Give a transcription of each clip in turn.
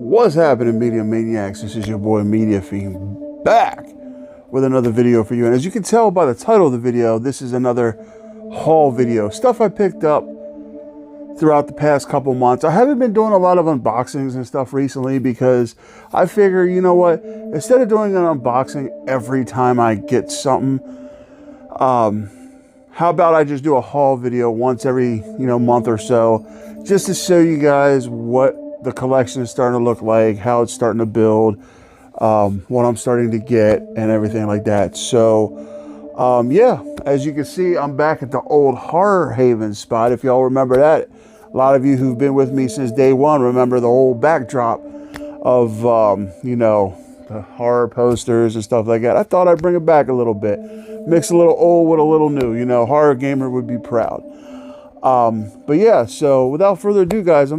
What's happening, Media Maniacs? This is your boy Media Fiend back with another video for you. And as you can tell by the title of the video, this is another haul video. Stuff I picked up throughout the past couple months. I haven't been doing a lot of unboxings and stuff recently because I figure, you know what? Instead of doing an unboxing every time I get something, how about I just do a haul video once every, month or so, just to show you guys what the collection is starting to look like, how it's starting to build, what I'm starting to get, and everything like that. So, yeah, as you can see, I'm back at the old Horror Haven spot. If y'all remember that, a lot of you who've been with me since day one remember the old backdrop of, the horror posters and stuff like that. I thought I'd bring it back a little bit, mix a little old with a little new. Horror Gamer would be proud. But yeah, so without further ado, guys, I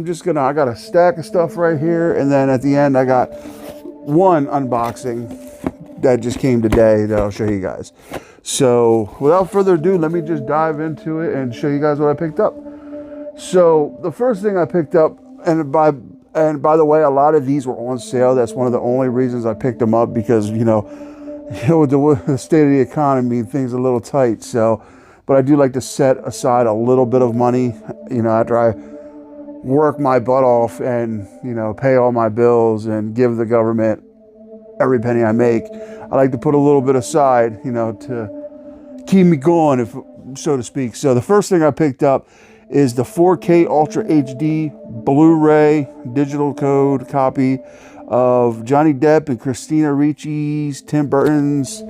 got a stack of stuff right here. And then at the end, I got one unboxing that just came today that I'll show you guys. So without further ado, let me just dive into it and show you guys what I picked up. So the first thing I picked up, and by the way, a lot of these were on sale. That's one of the only reasons I picked them up, because, with the state of the economy, things are a little tight. So, but I do like to set aside a little bit of money, after I work my butt off and, pay all my bills and give the government every penny I make. I like to put a little bit aside, to keep me going, if so to speak. So the first thing I picked up is the 4K Ultra HD Blu-ray digital code copy of Johnny Depp and Christina Ricci's Tim Burton's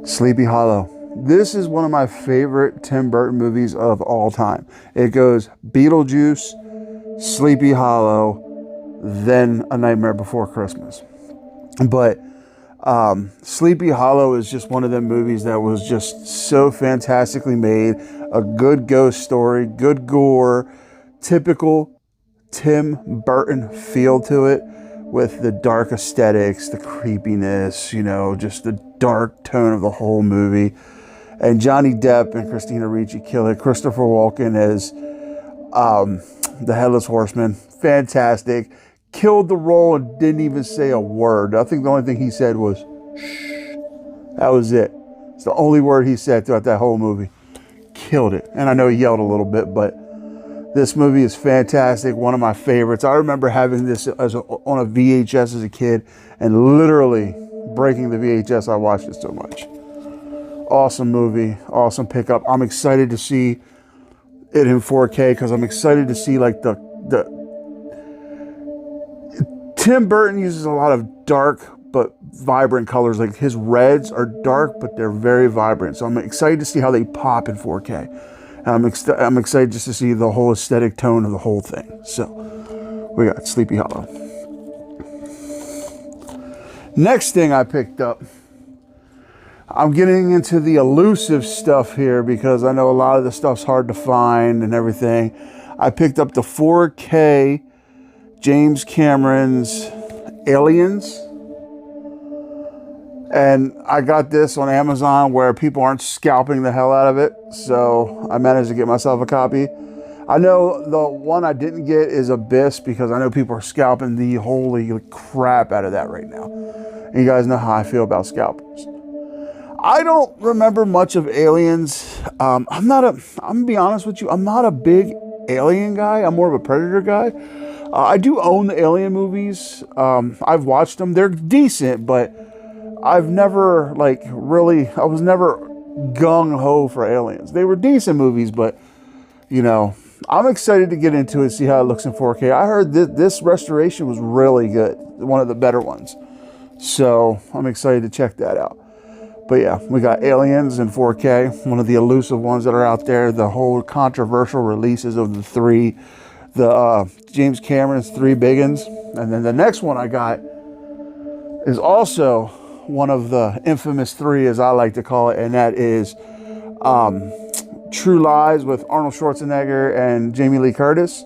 Sleepy Hollow. This is one of my favorite Tim Burton movies of all time. It goes Beetlejuice, Sleepy Hollow, then A Nightmare Before Christmas. But Sleepy Hollow is just one of them movies that was just so fantastically made. A good ghost story, good gore, typical Tim Burton feel to it, with the dark aesthetics, the creepiness, just the dark tone of the whole movie. And Johnny Depp and Christina Ricci kill it. Christopher Walken as the Headless Horseman, fantastic. Killed the role and didn't even say a word. I think the only thing he said was shh. That was it. It's the only word he said throughout that whole movie. Killed it. And I know he yelled a little bit, but this movie is fantastic. One of my favorites. I remember having this on a VHS as a kid and literally breaking the VHS. I watched it so much. Awesome movie. Awesome pickup. I'm excited to see it in 4K because I'm excited to see like the Tim Burton uses a lot of dark but vibrant colors. Like his reds are dark, but they're very vibrant. So I'm excited to see how they pop in 4K. And I'm excited just to see the whole aesthetic tone of the whole thing. So we got Sleepy Hollow. Next thing I picked up, I'm getting into the elusive stuff here because I know a lot of the stuff's hard to find and everything. I picked up the 4K James Cameron's Aliens. And I got this on Amazon where people aren't scalping the hell out of it. So I managed to get myself a copy. I know the one I didn't get is Abyss because I know people are scalping the holy crap out of that right now. And you guys know how I feel about scalpers. I don't remember much of Aliens. I'm gonna be honest with you, I'm not a big Alien guy. I'm more of a Predator guy. I do own the Alien movies. I've watched them. They're decent, but I've never I was never gung-ho for Aliens. They were decent movies, but, I'm excited to get into it, see how it looks in 4K. I heard this restoration was really good, one of the better ones. So I'm excited to check that out. But yeah, we got Aliens in 4K, one of the elusive ones that are out there. The whole controversial releases of the James Cameron's three big ones. And then the next one I got is also one of the infamous three, as I like to call it, and that is True Lies with Arnold Schwarzenegger and Jamie Lee Curtis.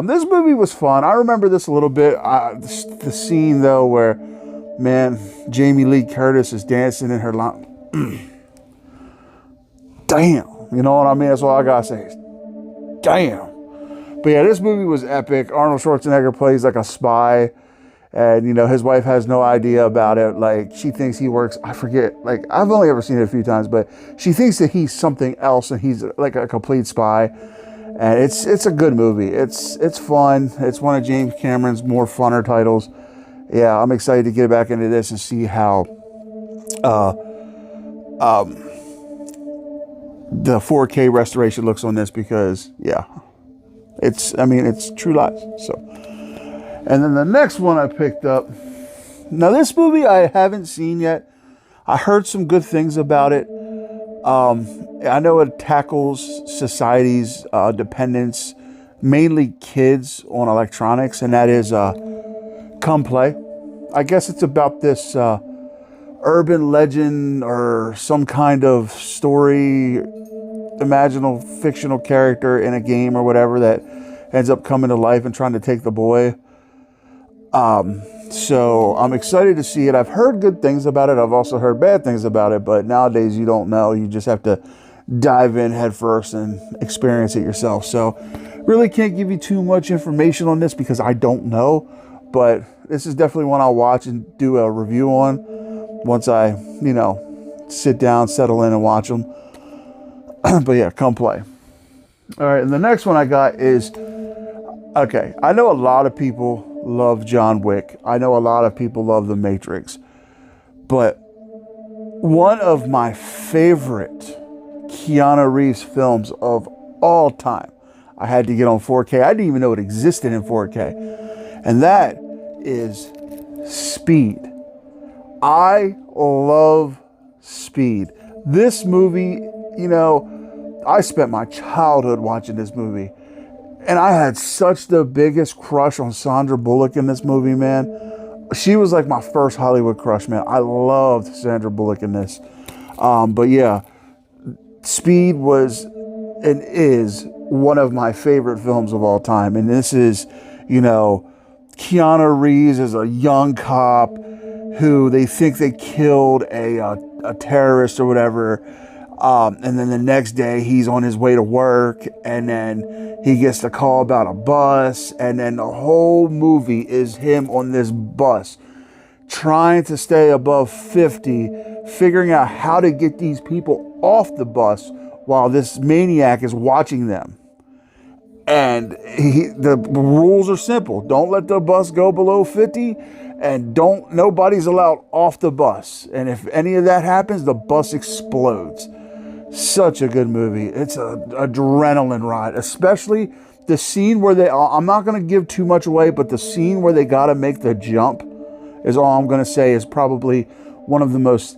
This movie was fun. I remember this a little bit. The scene, though, where, man, Jamie Lee Curtis is dancing in her line. Damn. You know what I mean? That's all I gotta say. Damn. But yeah, this movie was epic. Arnold Schwarzenegger plays like a spy, and you know his wife has no idea about it. Like she thinks he works. I forget. Like I've only ever seen it a few times, but she thinks that he's something else and he's like a complete spy. And it's a good movie. It's fun. It's one of James Cameron's more funner titles. Yeah, I'm excited to get back into this and see how the 4K restoration looks on this, because yeah, it's True Lies. So, and then the next one I picked up. Now this movie I haven't seen yet. I heard some good things about it. I know it tackles society's dependence, mainly kids, on electronics, and that is Come Play. I guess it's about this urban legend or some kind of story, imaginal fictional character in a game or whatever that ends up coming to life and trying to take the boy. So I'm excited to see it. I've heard good things about it. I've also heard bad things about it, but nowadays you don't know. You just have to dive in head first and experience it yourself. So really can't give you too much information on this because I don't know, but this is definitely one I'll watch and do a review on once I, sit down, settle in and watch them. But yeah, Come Play. All right. And the next one I got is, okay, I know a lot of people love John Wick. I know a lot of people love The Matrix. But one of my favorite Keanu Reeves films of all time, I had to get on 4K. I didn't even know it existed in 4K. And that is Speed. I love Speed. This movie, I spent my childhood watching this movie. And I had such the biggest crush on Sandra Bullock in this movie, man. She was like my first Hollywood crush, man. I loved Sandra Bullock in this. But yeah, Speed was and is one of my favorite films of all time. And this is, Keanu Reeves as a young cop who they think they killed a terrorist or whatever. And then the next day he's on his way to work, and then he gets the call about a bus, and then the whole movie is him on this bus trying to stay above 50, figuring out how to get these people off the bus while this maniac is watching them. And the rules are simple. Don't let the bus go below 50, and nobody's allowed off the bus. And if any of that happens, the bus explodes. Such a good movie. It's an adrenaline ride, especially the scene where I'm not going to give too much away, but the scene where they got to make the jump is all I'm going to say is probably one of the most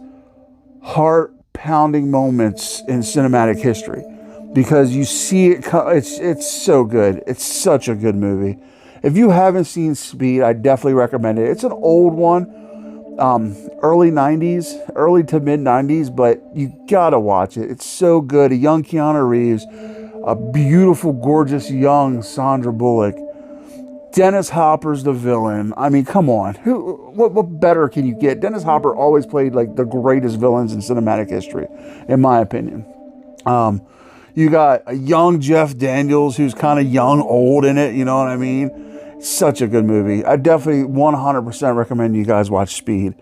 heart-pounding moments in cinematic history, because you see it. It's so good. It's such a good movie. If you haven't seen Speed, I definitely recommend it. It's an old one. Early to mid 90s, but you gotta watch it. It's so good. A young Keanu Reeves, a beautiful, gorgeous young Sandra Bullock. Dennis Hopper's the villain. I mean, come on. What better can you get? Dennis Hopper always played like the greatest villains in cinematic history, in my opinion. You got a young Jeff Daniels who's kind of young, old in it. You know what I mean? Such a good movie. I definitely 100% recommend you guys watch Speed.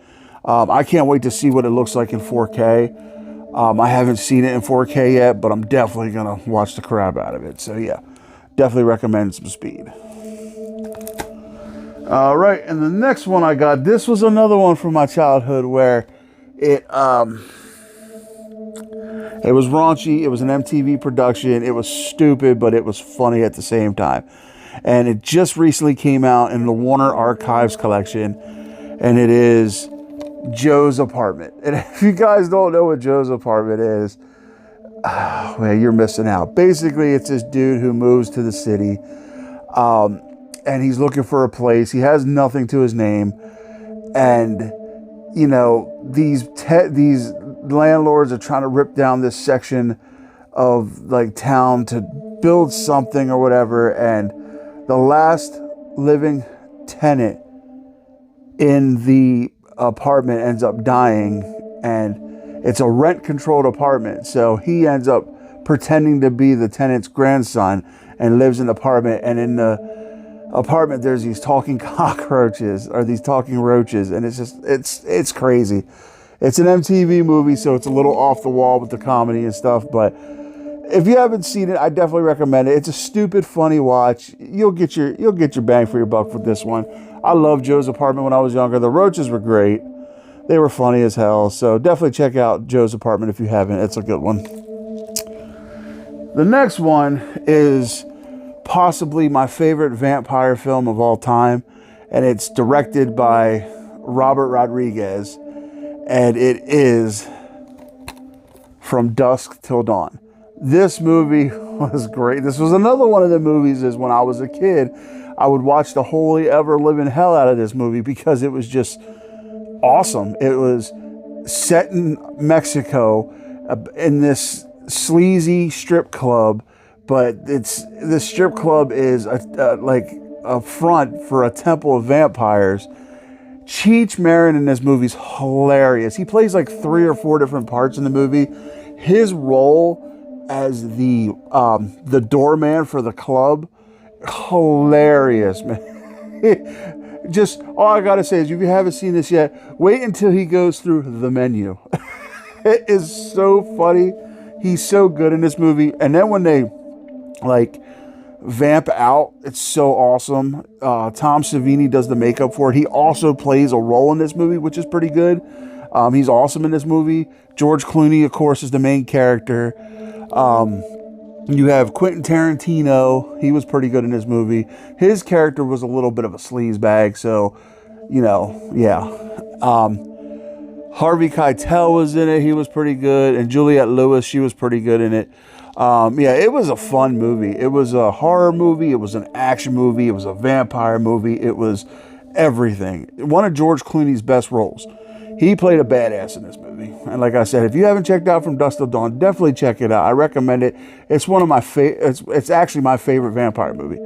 I can't wait to see what it looks like in 4K. I haven't seen it in 4K yet, but I'm definitely going to watch the crap out of it. So yeah, definitely recommend some Speed. All right, and the next one I got, this was another one from my childhood where it was raunchy. It was an MTV production. It was stupid, but it was funny at the same time. And it just recently came out in the Warner Archives collection, and it is Joe's Apartment. And if you guys don't know what Joe's Apartment is, man, you're missing out. Basically, it's this dude who moves to the city, and he's looking for a place. He has nothing to his name, and these landlords are trying to rip down this section of like town to build something or whatever, and the last living tenant in the apartment ends up dying, and it's a rent-controlled apartment. So he ends up pretending to be the tenant's grandson and lives in an apartment. And in the apartment, there's these talking cockroaches or these talking roaches. And it's crazy. It's an MTV movie, so it's a little off the wall with the comedy and stuff. But if you haven't seen it, I definitely recommend it. It's a stupid, funny watch. You'll get your bang for your buck with this one. I loved Joe's Apartment when I was younger. The roaches were great. They were funny as hell. So definitely check out Joe's Apartment if you haven't. It's a good one. The next one is possibly my favorite vampire film of all time, and it's directed by Robert Rodriguez, and it is From Dusk Till Dawn. This movie was great. This was another one of the movies is when I was a kid, I would watch the holy ever living hell out of this movie because it was just awesome. It was set in Mexico in this sleazy strip club, but the strip club is like a front for a temple of vampires. Cheech Marin in this movie is hilarious. He plays like 3 or 4 different parts in the movie. His role as the doorman for the club, hilarious, man. Just all I gotta say is, if you haven't seen this yet, wait until he goes through the menu. It is so funny. He's so good in this movie. And then when they like vamp out, it's so awesome. Tom Savini does the makeup for it. He also plays a role in this movie, which is pretty good. He's awesome in this movie. George Clooney, of course, is the main character. You have Quentin Tarantino. He was pretty good in this movie. His character was a little bit of a sleazebag, so, you know, yeah. Harvey Keitel was in it. He was pretty good. And Juliette Lewis, she was pretty good in it. Yeah, it was a fun movie. It was a horror movie. It was an action movie. It was a vampire movie. It was everything. One of George Clooney's best roles. He played a badass in this movie. And like I said, if you haven't checked out From Dusk Till Dawn, definitely check it out. I recommend it. It's one of my it's actually my favorite vampire movie.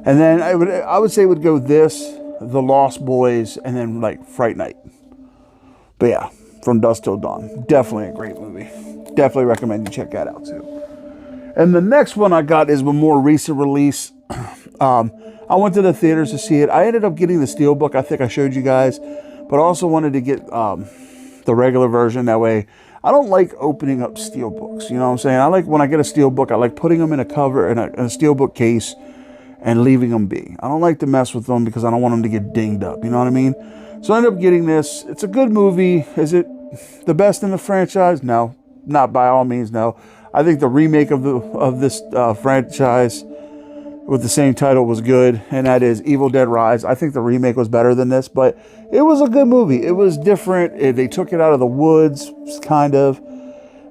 And then I would say it would go this, The Lost Boys, and then like Fright Night. But yeah, From Dusk Till Dawn. Definitely a great movie. Definitely recommend you check that out too. And the next one I got is a more recent release. I went to the theaters to see it. I ended up getting the Steelbook. I think I showed you guys. But I also wanted to get the regular version. That way, I don't like opening up Steelbooks. You know what I'm saying? I like when I get a Steelbook, I like putting them in a cover, in a Steelbook case, and leaving them be. I don't like to mess with them because I don't want them to get dinged up. You know what I mean? So I ended up getting this. It's a good movie. Is it the best in the franchise? No. Not by all means, no. I think the remake of this franchise with the same title was good, and that is Evil Dead Rise. I think the remake was better than this, but it was a good movie. It was different. They took it out of the woods, kind of,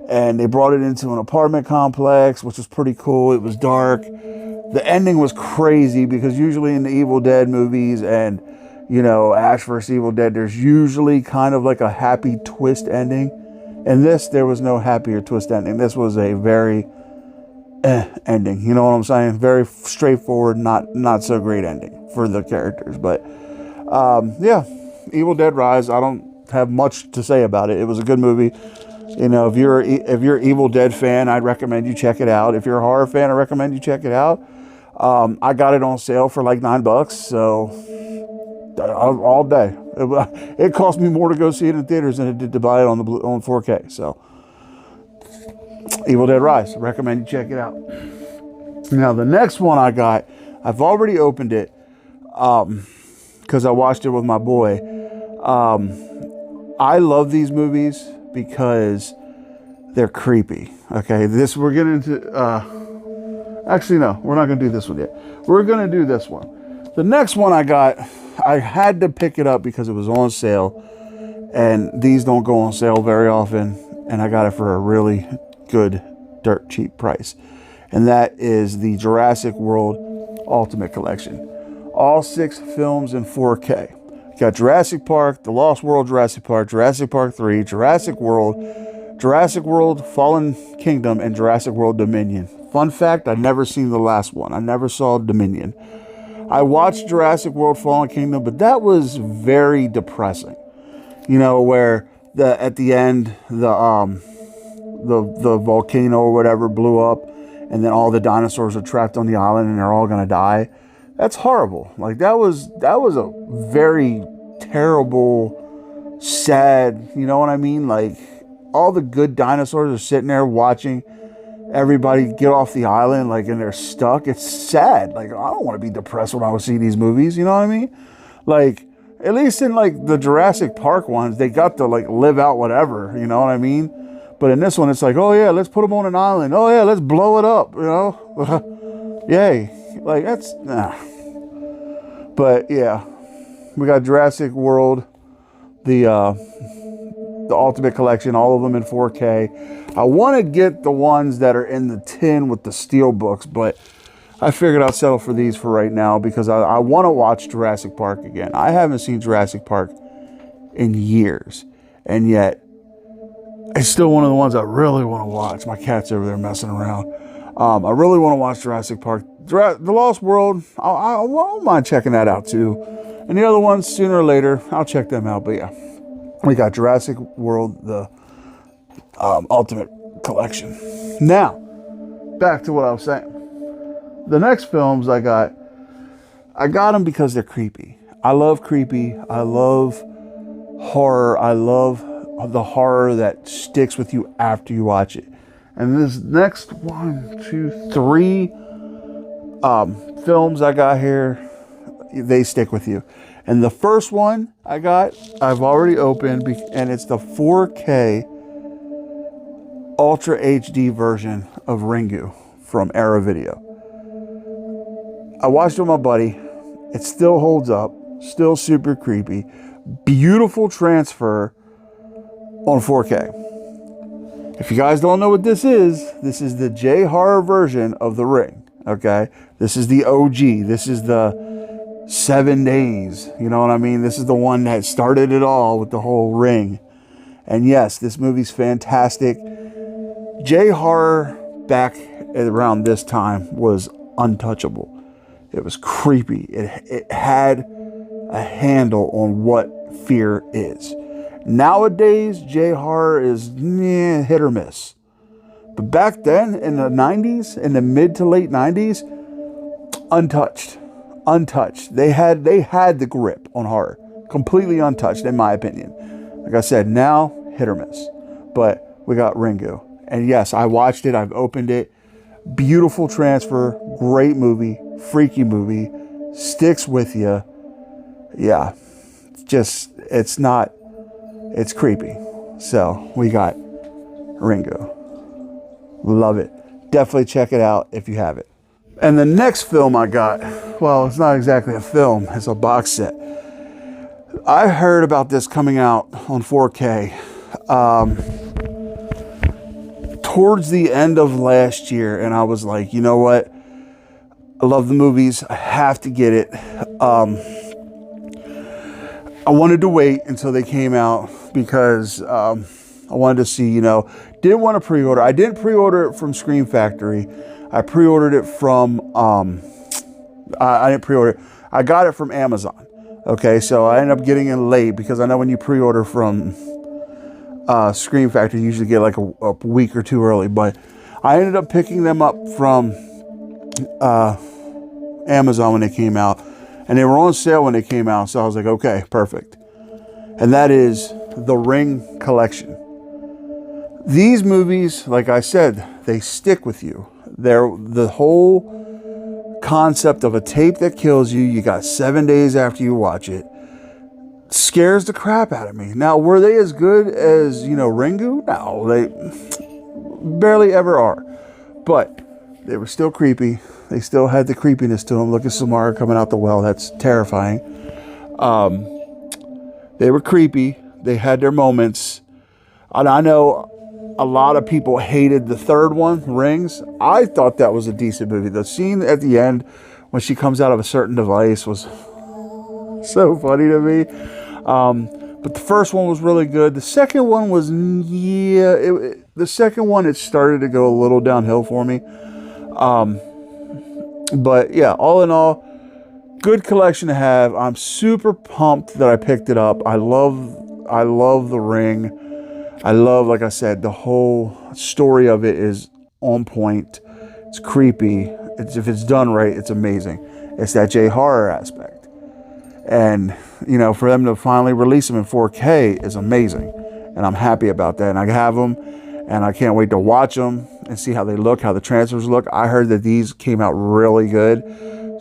and they brought it into an apartment complex, which was pretty cool. It was dark. The ending was crazy because usually in the Evil Dead movies and, you know, Ash vs. Evil Dead, there's usually kind of like a happy twist ending. In this, there was no happier twist ending. This was a very ending. You know what I'm saying? Very straightforward, not so great ending for the characters. But yeah, Evil Dead Rise. I don't have much to say about it. It was a good movie. You know, if you're an Evil Dead fan, I'd recommend you check it out. If you're a horror fan, I recommend you check it out. I got it on sale for like $9, so all day. It cost me more to go see it in theaters than it did to buy it on 4K. So, Evil Dead Rise. Recommend you check it out. Now, the next one I got, I've already opened it because I watched it with my boy. I love these movies because they're creepy. Okay, we're getting into. Actually, no, we're not going to do this one yet. We're going to do this one. The next one I got, I had to pick it up because it was on sale, and these don't go on sale very often, and I got it for a really good, dirt cheap price. And that is the Jurassic World Ultimate Collection. All 6 films in 4K. You got Jurassic Park, The Lost World Jurassic Park 3, Jurassic World Fallen Kingdom, and Jurassic World Dominion. Fun fact, I've never seen the last one. I never saw Dominion. I watched Jurassic World Fallen Kingdom, but that was very depressing. You know, where at the end, the volcano or whatever blew up, and then all the dinosaurs are trapped on the island and they're all gonna die. That's horrible. Like that was a very terrible, sad, you know what I mean? Like all the good dinosaurs are sitting there watching everybody get off the island, like, and they're stuck. It's sad. Like, I don't want to be depressed when I see these movies, you know what I mean? Like, at least in like the Jurassic Park ones, they got to like live out whatever, you know what I mean? But in this one, it's like, oh yeah, let's put them on an island. Oh yeah, let's blow it up, you know? Yay. Like, that's, nah. But yeah, we got Jurassic World, the Ultimate Collection, all of them in 4K. I want to get the ones that are in the tin with the steel books, but I figured I'll settle for these for right now because I want to watch Jurassic Park again. I haven't seen Jurassic Park in years, and yet it's still one of the ones I really want to watch. My cat's over there messing around. I really want to watch Jurassic Park. The Lost World, I won't mind checking that out too. And the other ones, sooner or later, I'll check them out. But yeah, we got Jurassic World, the Ultimate Collection. Now, back to what I was saying. The next films I got them because they're creepy. I love creepy. I love horror. I love the horror that sticks with you after you watch it. And this next 3 films I got here, they stick with you. And the first one I've already opened, and it's the 4K Ultra HD version of Ringu from Era Video. I watched it with my buddy. It still holds up, still super creepy. Beautiful transfer on 4K. If you guys don't know what this is the J-horror version of The Ring, okay? This is the OG. This is the 7 days, you know what I mean? This is the one that started it all with the whole Ring. And yes, this movie's fantastic. J-horror back around this time was untouchable. It was creepy. It had a handle on what fear is. Nowadays, J-horror is hit or miss. But back then, in the 90s, in the mid to late 90s, untouched. They had the grip on horror. Completely untouched, in my opinion. Like I said, now, hit or miss. But we got Ringu. And yes, I watched it. I've opened it. Beautiful transfer. Great movie. Freaky movie. Sticks with you. Yeah. It's creepy. So we got Ringu. Love it. Definitely check it out if you have it. And the next film I got, well, it's not exactly a film. It's a box set. I heard about this coming out on 4K towards the end of last year. And I was like, you know what? I love the movies. I have to get it. I wanted to wait until they came out because I wanted to see, didn't want to pre-order. I didn't pre-order it from Scream Factory. I pre-ordered it from, I didn't pre-order it. I got it from Amazon. Okay, so I ended up getting it late because I know when you pre-order from Scream Factory, you usually get like a week or two early. But I ended up picking them up from Amazon when they came out. And they were on sale when they came out, so I was like, okay, perfect. And that is The Ring Collection. These movies, like I said, they stick with you. They're the whole concept of a tape that kills you. You got 7 days after you watch it. Scares the crap out of me. Now, were they as good as, Ringu? No, they barely ever are. But they were still creepy. They still had the creepiness to them. Look at Samara coming out the well. That's terrifying. They were creepy. They had their moments. And I know a lot of people hated the third one, Rings. I thought that was a decent movie. The scene at the end when she comes out of a certain device was so funny to me. But the first one was really good. The second one was, the second one, it started to go a little downhill for me. But yeah, all in all, good collection to have. I'm super pumped that I picked it up. I love The Ring. I love, like I said, the whole story of it is on point. It's creepy. If it's done right, it's amazing. It's that J-horror aspect. And, you know, for them to finally release them in 4K is amazing. And I'm happy about that. And I have them, and I can't wait to watch them and see how they look, how the transfers look. I heard that these came out really good.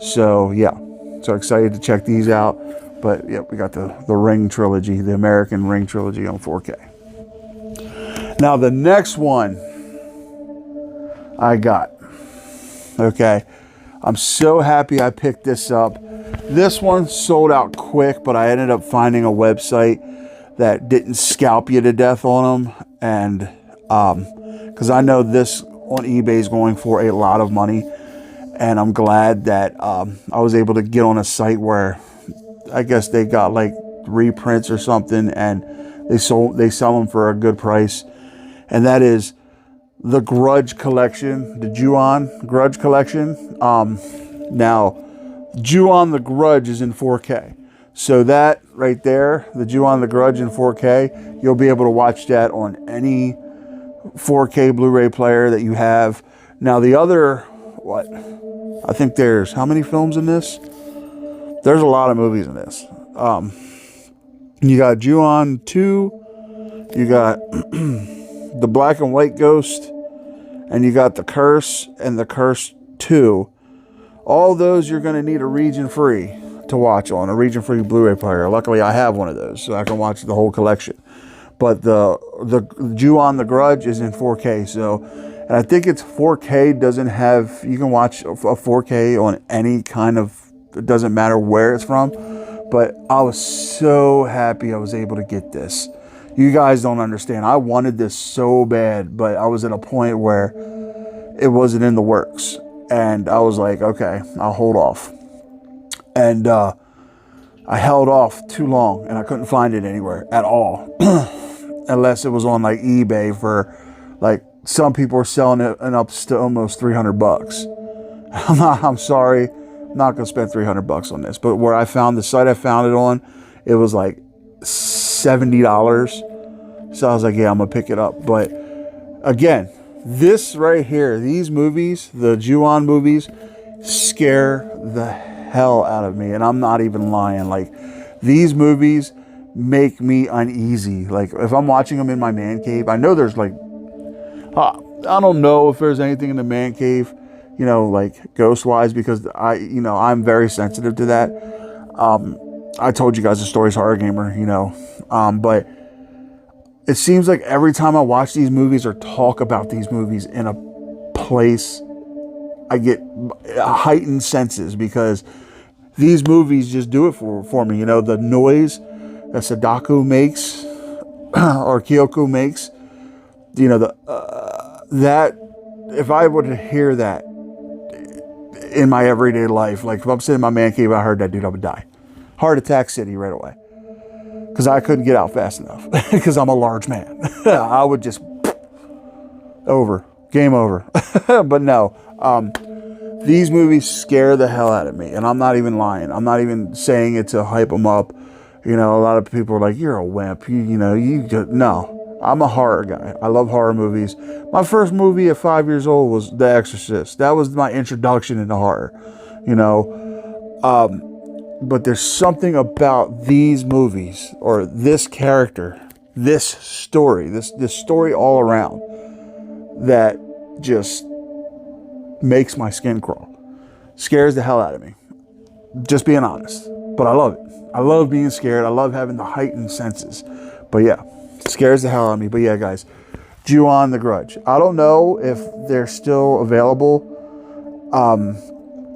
So, yeah. So excited to check these out. But, yeah, we got the Ring trilogy, the American Ring trilogy on 4K. Now, the next one I got. Okay. I'm so happy I picked this up. This one sold out quick, but I ended up finding a website that didn't scalp you to death on them. And because I know this on eBay is going for a lot of money. And I'm glad that I was able to get on a site where I guess they got like reprints or something, and they sell them for a good price. And that is the Grudge collection, the Ju-On Grudge collection. Now, Ju-On the Grudge is in 4K. So that right there, the Ju-On the Grudge in 4K, you'll be able to watch that on any 4K Blu-ray player that you have. Now the other, I think there's, how many films in this? There's a lot of movies in this. You got Ju-On 2, you got the Black and White Ghost, and you got The Curse and The Curse 2. All those you're going to need a region-free to watch on, a region-free Blu-ray player. Luckily, I have one of those, so I can watch the whole collection. But the Ju-On the Grudge is in 4K, so, and I think it's 4K doesn't have, you can watch a 4K on any kind of, it doesn't matter where it's from. But I was so happy I was able to get this. You guys don't understand. I wanted this so bad, but I was at a point where it wasn't in the works. And I was like, okay, I'll hold off. And I held off too long, and I couldn't find it anywhere at all. Unless it was on like eBay for, like, some people are selling it and up to almost 300 bucks. I'm sorry. I'm not going to spend 300 bucks on this. But where I found the site I found it on, it was like $70. So I was like, yeah, I'm going to pick it up. But again, this right here, these movies, the Ju-On movies, scare the hell out of me. And I'm not even lying. Like, these movies make me uneasy. Like, if I'm watching them in my man cave, I know there's like, I don't know if there's anything in the man cave, you know, like ghost-wise, because I'm very sensitive to that. I told you guys the story's Horror Gamer, you know, but it seems like every time I watch these movies or talk about these movies in a place, I get heightened senses, because these movies just do it for me. You know, the noise that Sadako makes or Kyoko makes, you know, that if I were to hear that in my everyday life, like if I'm sitting in my man cave, I heard that, dude, I would die. Heart attack city right away. Because I couldn't get out fast enough. Because I'm a large man. I would just, game over. But no, these movies scare the hell out of me. And I'm not even lying. I'm not even saying it to hype them up. You know, a lot of people are like, you're a wimp. No. I'm a horror guy. I love horror movies. My first movie at 5 years old was The Exorcist. That was my introduction into horror, you know. But there's something about these movies, or this character, this story, this story all around, that just makes my skin crawl. Scares the hell out of me. Just being honest. But I love it. I love being scared. I love having the heightened senses. But yeah. Scares the hell out of me. But yeah, guys, Ju-On the Grudge. I don't know if they're still available,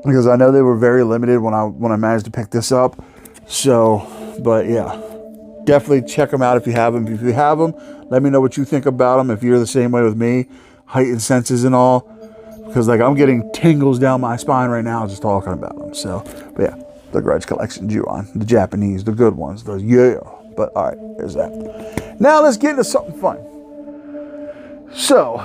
because I know they were very limited when I managed to pick this up. So, but yeah, definitely check them out if you have them. If you have them, let me know what you think about them. If you're the same way with me, heightened senses and all, because like I'm getting tingles down my spine right now just talking about them. So, but yeah, the Grudge collection, Ju-On, the Japanese, the good ones, the yeah. But all right, there's that. Now let's get into something fun. So,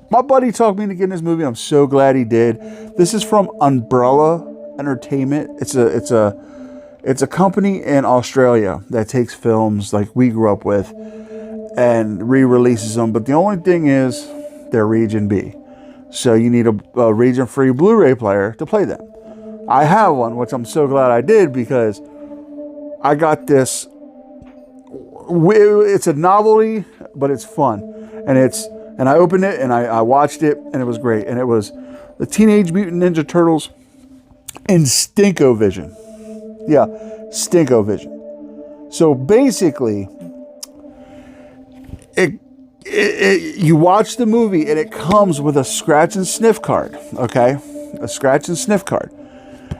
my buddy talked me into getting this movie. I'm so glad he did. This is from Umbrella Entertainment. It's a company in Australia that takes films like we grew up with and re-releases them. But the only thing is they're Region B. So you need a region-free Blu-ray player to play them. I have one, which I'm so glad I did, because I got this. It's a novelty, but it's fun. And I opened it and I watched it, and it was great. And it was the Teenage Mutant Ninja Turtles in Stinkovision. Yeah, Stinkovision. So basically, you watch the movie and it comes with a scratch and sniff card, okay? A scratch and sniff card.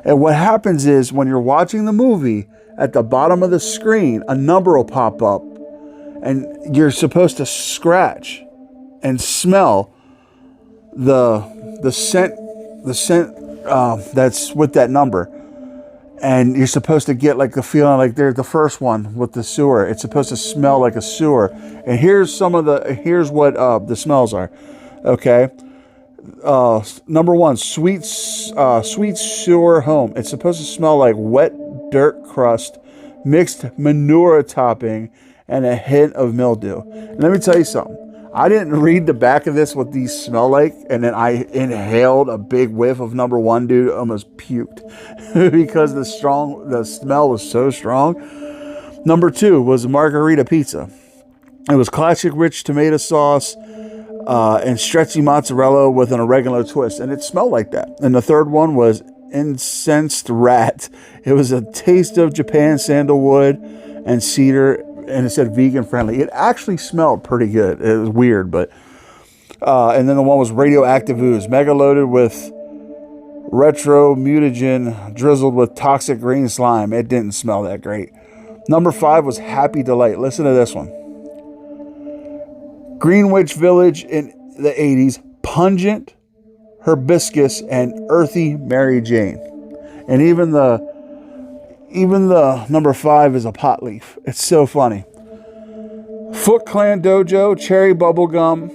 And what happens is, when you're watching the movie, at the bottom of the screen, a number will pop up, and you're supposed to scratch and smell the scent that's with that number. And you're supposed to get like the feeling like they're the first one with the sewer. It's supposed to smell like a sewer. And here's what the smells are. Okay. Number one, sweet sewer home. It's supposed to smell like wet dirt crust, mixed manure topping, and a hint of mildew. And let me tell you something. I didn't read the back of this what these smell like, and then I inhaled a big whiff of number one, dude. Almost puked because the smell was so strong. Number two was margarita pizza. It was classic rich tomato sauce and stretchy mozzarella with an oregano twist, and it smelled like that. And the third one was incensed rat. It was a taste of Japan sandalwood and cedar, and it said vegan friendly. It actually smelled pretty good. It was weird, but and then the one was radioactive ooze, mega loaded with retro mutagen drizzled with toxic green slime. It didn't smell that great. Number 5 was Happy Delight. Listen to this one. Greenwich Village in the 80s, pungent hibiscus and earthy Mary Jane. And even the number 5 is a pot leaf. It's so funny. Foot Clan Dojo, cherry bubblegum,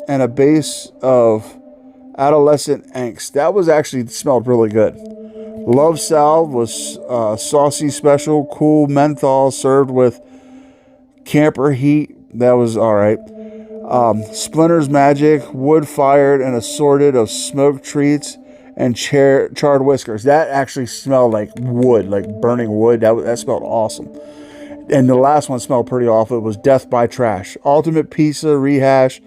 and a base of adolescent angst. That was actually smelled really good. Love Salve was saucy special, cool menthol served with camper heat. That was all right. Splinter's Magic, wood fired and assorted of smoked treats and charred whiskers. That actually smelled like wood, like burning wood. That smelled awesome. And the last one smelled pretty awful. It was Death by Trash. Ultimate Pizza Rehash,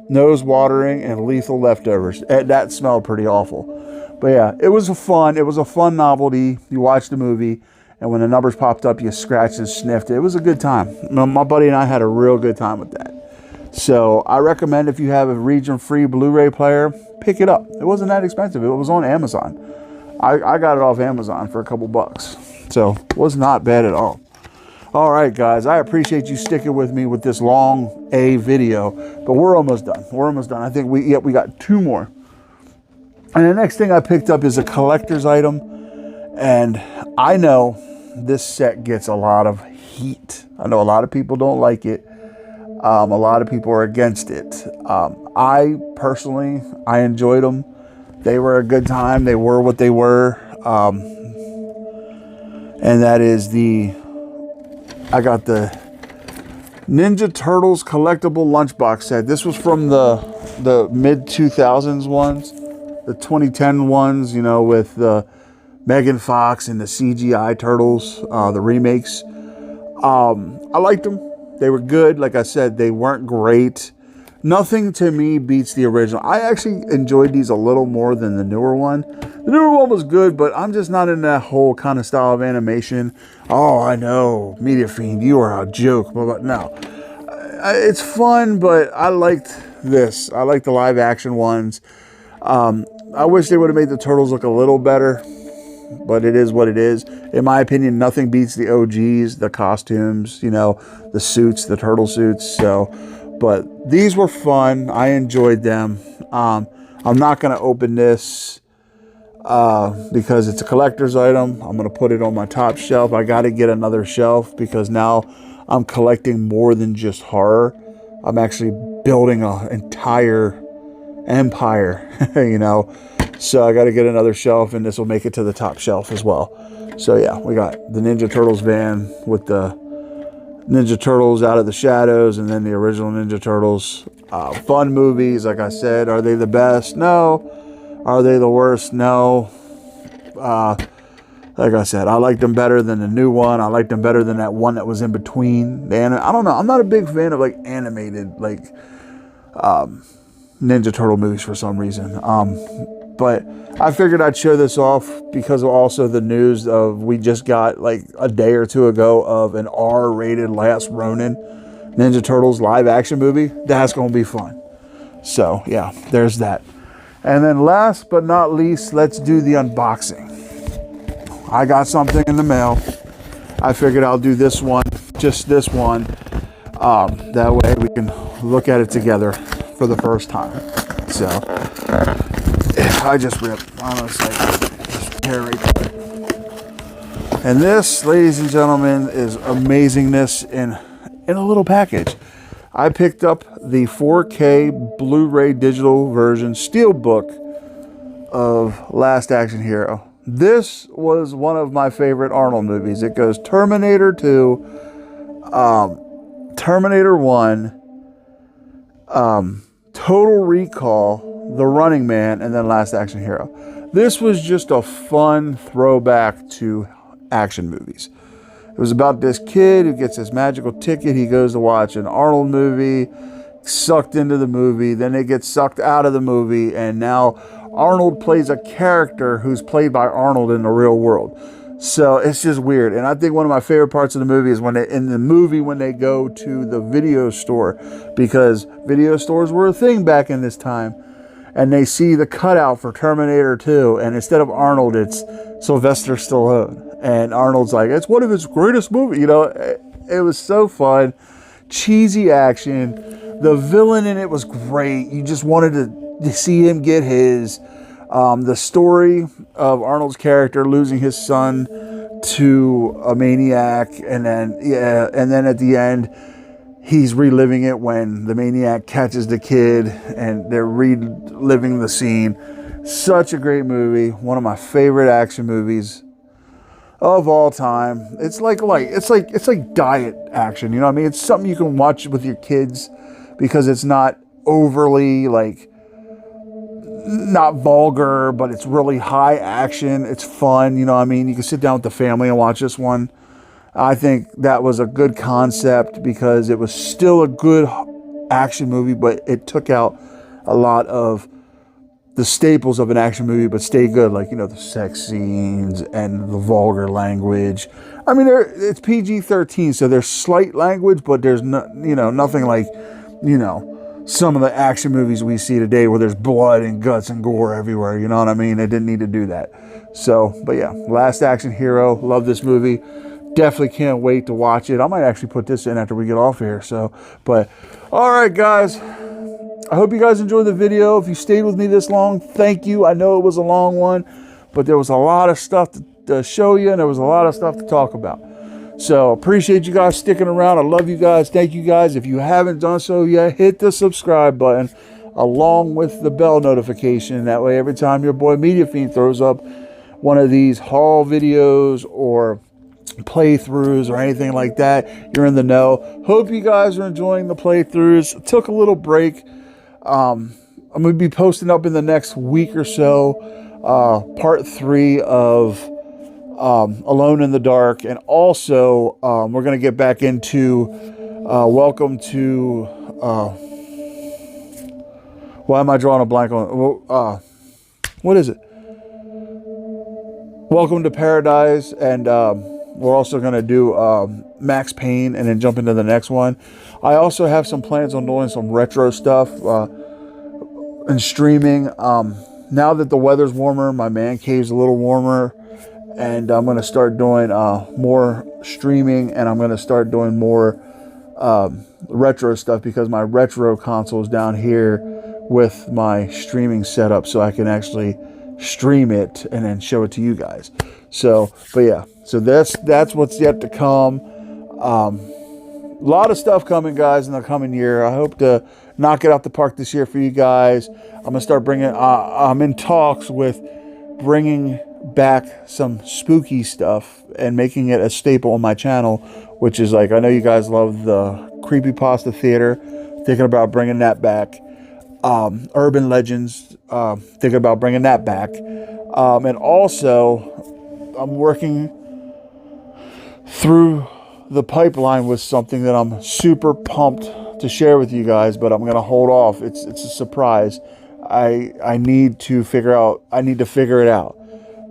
nose watering, and lethal leftovers. That smelled pretty awful. But yeah, it was a fun novelty. You watched the movie, and when the numbers popped up, you scratched and sniffed it. It was a good time. My buddy and I had a real good time with that. So I recommend, if you have a region-free Blu-ray player, pick it up. It wasn't that expensive. It was on Amazon. I got it off Amazon for a couple bucks. So it was not bad at all. All right, guys. I appreciate you sticking with me with this long video, but we're almost done. I think we got 2 more. And the next thing I picked up is a collector's item. And I know this set gets a lot of heat. I know a lot of people don't like it. A lot of people are against it. I personally enjoyed them. They were a good time. They were what they were. And that is I got the Ninja Turtles collectible lunchbox set. This was from the mid-2000s ones, the 2010 ones, with the Megan Fox and the CGI Turtles, the remakes. I liked them. They were good. Like I said, they weren't great. Nothing to me beats the original. I actually enjoyed these a little more than the newer one. The newer one was good, but I'm just not in that whole kind of style of animation. Oh, I know, Media Fiend, you are a joke. But no, it's fun, but I liked this. I like the live action ones. I wish they would have made the Turtles look a little better, but it is what it is. In my opinion, nothing beats the OGs, the costumes, the suits, the turtle suits. But these were fun. I enjoyed them. I'm not going to open this because it's a collector's item. I'm going to put it on my top shelf. I got to get another shelf because now I'm collecting more than just horror. I'm actually building an entire empire, So I got to get another shelf, and this will make it to the top shelf as well. So yeah, we got the Ninja Turtles van with the Ninja Turtles Out of the Shadows, and then the original Ninja Turtles. Fun movies, like I said. Are they the best? No. Are they the worst? No. Like I said, I liked them better than the new one. I liked them better than that one that was in between. I don't know. I'm not a big fan of like animated Ninja Turtle movies for some reason. But I figured I'd show this off because of also the news of we just got like a day or two ago of an R-rated Last Ronin Ninja Turtles live action movie. That's going to be fun. So yeah, there's that. And then last but not least, let's do the unboxing. I got something in the mail. I figured I'll do this one, just this one. That way we can look at it together for the first time. So I just ripped. Honestly, just tear right through it. And this, ladies and gentlemen, is amazingness in a little package. I picked up the 4K Blu-ray digital version steelbook of Last Action Hero. This was one of my favorite Arnold movies. It goes Terminator 2, Terminator 1, Total Recall, The Running Man, and then Last Action Hero. This was just a fun throwback to action movies. It was about this kid who gets this magical ticket. He goes to watch an Arnold movie, sucked into the movie, then they get sucked out of the movie, and now Arnold plays a character who's played by Arnold in the real world. So it's just weird. And I think one of my favorite parts of the movie is when they go to the video store, because video stores were a thing back in this time, and they see the cutout for Terminator 2, and instead of Arnold, it's Sylvester Stallone. And Arnold's like, it's one of his greatest movies. You know, it was so fun. Cheesy action. The villain in it was great. You just wanted to see him get his. The story of Arnold's character losing his son to a maniac, and then at the end, he's reliving it when the maniac catches the kid, and they're reliving the scene. Such a great movie. One of my favorite action movies of all time. It's like diet action. You know what I mean? It's something you can watch with your kids because it's not overly not vulgar, but it's really high action. It's fun. You know what I mean? You can sit down with the family and watch this one. I think that was a good concept because it was still a good action movie, but it took out a lot of the staples of an action movie, but stay good, like, you know, the sex scenes and the vulgar language. I mean, it's PG-13, so there's slight language, but there's nothing like, some of the action movies we see today where there's blood and guts and gore everywhere. You know what I mean? They didn't need to do that. So, but yeah, Last Action Hero. Love this movie. Definitely can't wait to watch it. I might actually put this in after we get off here. So, but all right, guys. I hope you guys enjoyed the video. If you stayed with me this long, thank you. I know it was a long one, but there was a lot of stuff to show you, and there was a lot of stuff to talk about. So appreciate you guys sticking around. I love you guys. Thank you guys. If you haven't done so yet, hit the subscribe button along with the bell notification. That way, every time your boy Media Fiend throws up one of these haul videos or playthroughs or anything like that, you're in the know. Hope you guys are enjoying the playthroughs. Took a little break. I'm going to be posting up in the next week or so part 3 of Alone in the Dark, and also we're going to get back into Welcome to why am I drawing a blank on what is it? Welcome to Paradise, and we're also going to do Max Payne and then jump into the next one. I also have some plans on doing some retro stuff and streaming. Now that the weather's warmer, my man cave's a little warmer, and I'm going to start doing more streaming, and I'm going to start doing more retro stuff because my retro console is down here with my streaming setup, so I can actually stream it and then show it to you guys. So, but yeah, so that's what's yet to come. A lot of stuff coming, guys, in the coming year. I hope to knock it out the park this year for you guys. I'm going to start bringing, I'm in talks with bringing back some spooky stuff and making it a staple on my channel, which is like, I know you guys love the creepypasta theater, thinking about bringing that back. Urban legends, thinking about bringing that back. And also, I'm working through the pipeline with something that I'm super pumped to share with you guys, but I'm going to hold off. It's a surprise. I need to figure it out,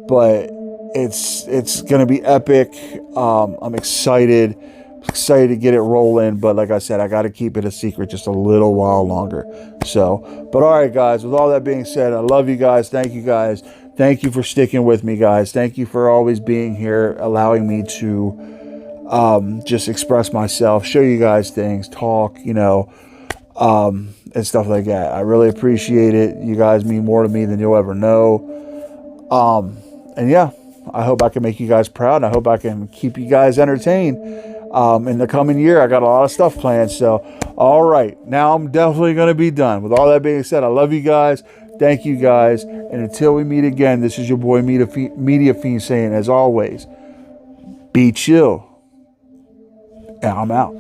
but it's going to be epic. I'm excited to get it rolling, but like I said, I got to keep it a secret just a little while longer. So, but all right, guys, with all that being said, I love you guys. Thank you guys. Thank you for sticking with me, guys. Thank you for always being here, allowing me to just express myself, show you guys things, talk, and stuff like that. I really appreciate it. You guys mean more to me than you'll ever know. And yeah, I hope I can make you guys proud. I hope I can keep you guys entertained. In the coming year, I got a lot of stuff planned. So, all right, now I'm definitely going to be done. With all that being said, I love you guys. Thank you guys. And until we meet again, this is your boy Media Fiend saying, as always, be chill. And I'm out.